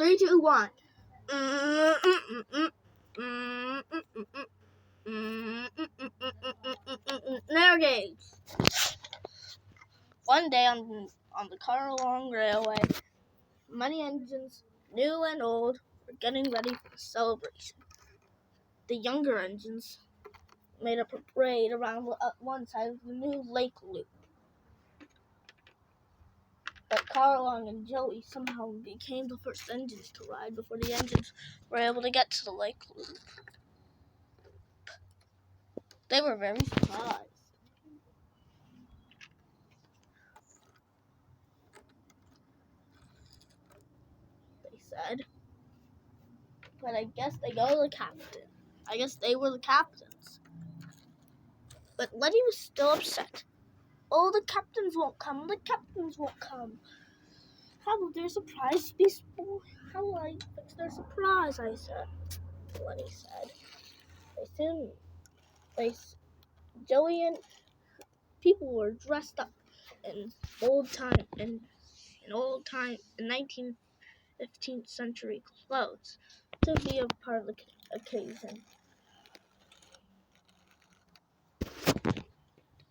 3, 2, 1. Narrow gauge. One day on the car-along railway, many engines, new and old, were getting ready for the celebration. The younger engines made a parade around one side of the new lake loop. But Carlong and Joey somehow became the first engines to ride before the engines were able to get to the lake loop. They were very surprised. They said, but I guess they go to the captain. I guess they were the captains. But Letty was still upset. Oh, the captains won't come. The captains won't come. How will their surprise be spoiled? How will I fix their surprise? I said. Letty said. Joey and people were dressed up in 1915th century clothes to be a part of the occasion.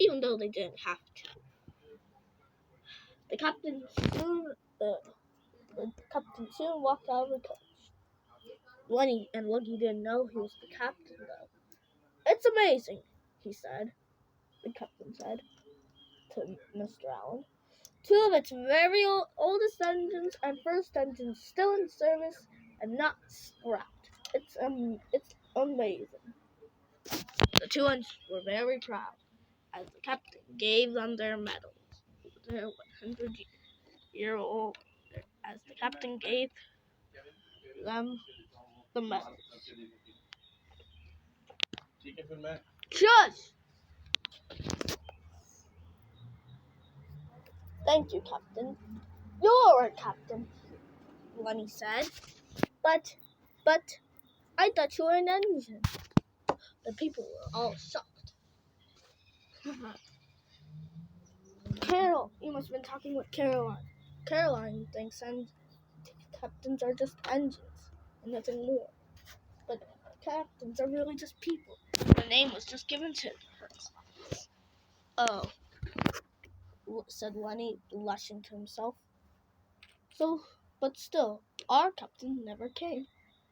Even though they didn't have to. The captain soon walked out of the coach. Lenny and Lucky didn't know he was the captain, though. It's amazing, he said. The captain said to Mr. Allen. 2 of its very oldest engines and first engines still in service and not scrapped. It's amazing. The 2 engines were very proud as the captain gave them their medals. Their 100-year-old as the captain gave them the medals. Shush! Thank you, Captain. You're a captain, Lenny said. But I thought you were an engine. The people were all shocked. Carol, you must have been talking with Caroline. Caroline thinks captains are just engines and nothing more. But captains are really just people. The name was just given to her. Oh, said Lenny, blushing to himself. But still, our captain never came.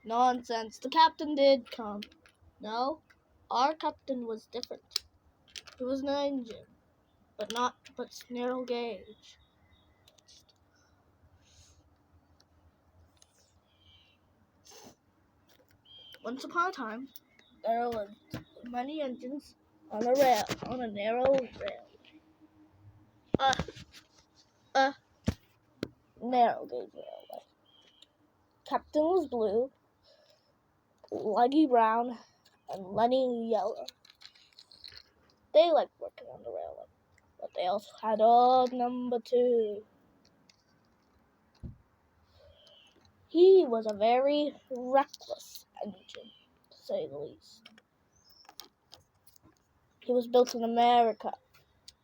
Nonsense, the captain did come. No, our captain was different. He was an engine, but narrow gauge. Once upon a time, there were many engines on a narrow rail. Narrow gauge railway. Captain was blue, Leggy brown, and Lenny yellow. They liked working on the railway, but they also had number 2. He was a very reckless engine, to say the least. He was built in America.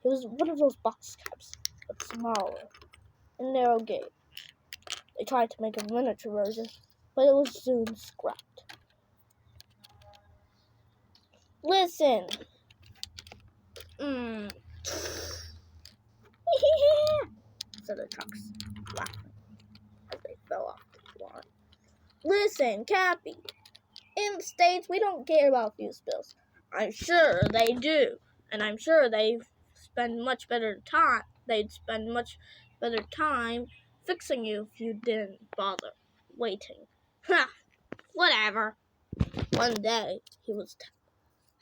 He was one of those box cabs, but smaller and narrow gauge. They tried to make a miniature version, but it was soon scrapped. Listen! said the trucks, laughing as they fell off the lawn. Listen, Cappy! In the States, we don't care about fuel spills. I'm sure they do, and I'm sure they'd spend much better time fixing you if you didn't bother waiting. Ha! Whatever. One day, he was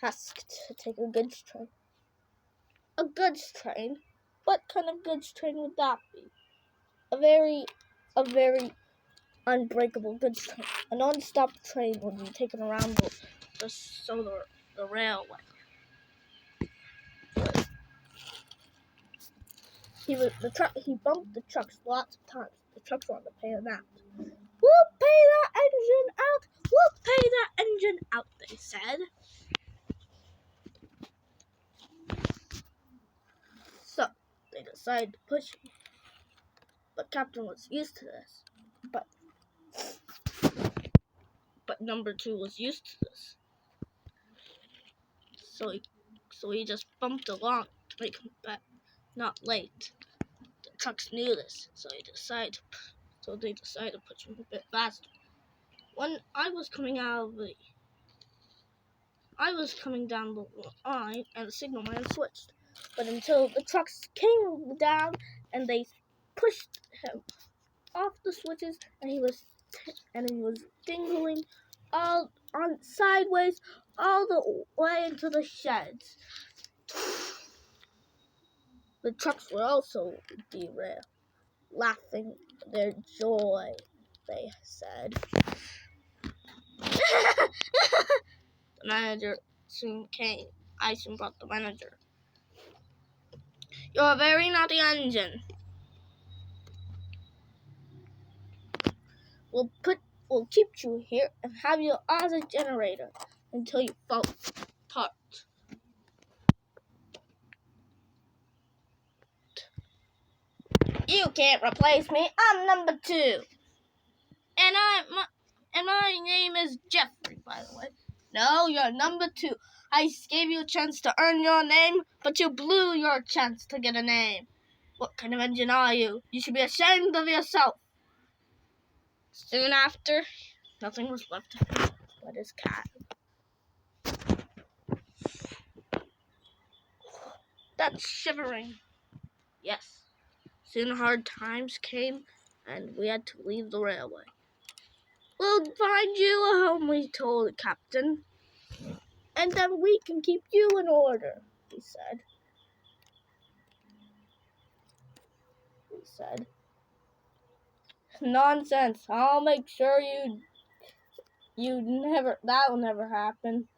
tasked to take a goods train. A goods train? What kind of goods train would that be? A very unbreakable goods train. A non-stop train would be taken around the railway. He bumped the trucks lots of times. The trucks wanted to pay him out. We'll pay that engine out! We'll pay that engine out, they said. So, they decided to push him. But Captain was used to this. But number 2 was used to this. So he just bumped along to make him not late. The trucks knew this, so they decided to push him a bit faster. When I was coming down the line, and the signal man switched. But until the trucks came down and they pushed him off the switches, and he was dingling all on sideways all the way into the sheds. The trucks were also derailed, laughing their joy, they said. The manager soon came. I soon brought the manager. You're a very naughty engine. We'll keep you here and have you as a generator until you fall apart. You can't replace me. I'm number 2. And my name is Jeffrey, by the way. No, you're number 2. I gave you a chance to earn your name, but you blew your chance to get a name. What kind of engine are you? You should be ashamed of yourself. Soon after, nothing was left of him but his cat. That's shivering. Yes. Soon hard times came, and we had to leave the railway. We'll find you a home, we told the captain, and then we can keep you in order, he said. Nonsense. I'll make sure that'll never happen.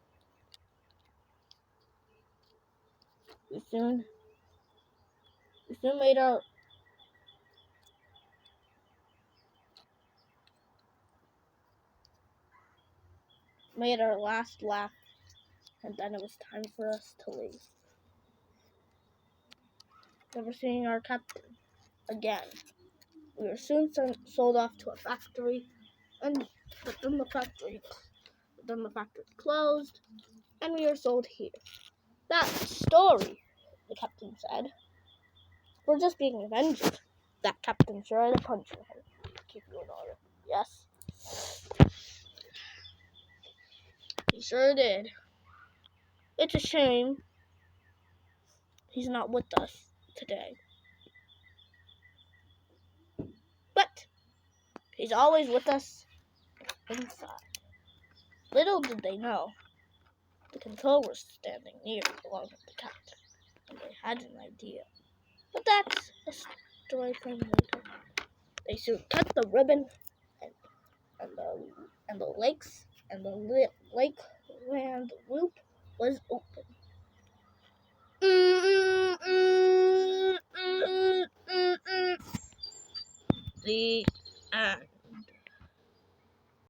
We soon made our last laugh, and then it was time for us to leave. Never seeing our captain again. We were soon sold off to a factory, but then the factory closed, and we were sold here. That's the story, the captain said. We're just being avenged. That captain sure had a punch in him. Keep you in order. Yes. He sure did. It's a shame he's not with us today. But he's always with us inside. Little did they know, the control was standing near along with the captain, and they had an idea. But that's a story for later. They soon cut the ribbon, and the Lakeland loop was open. The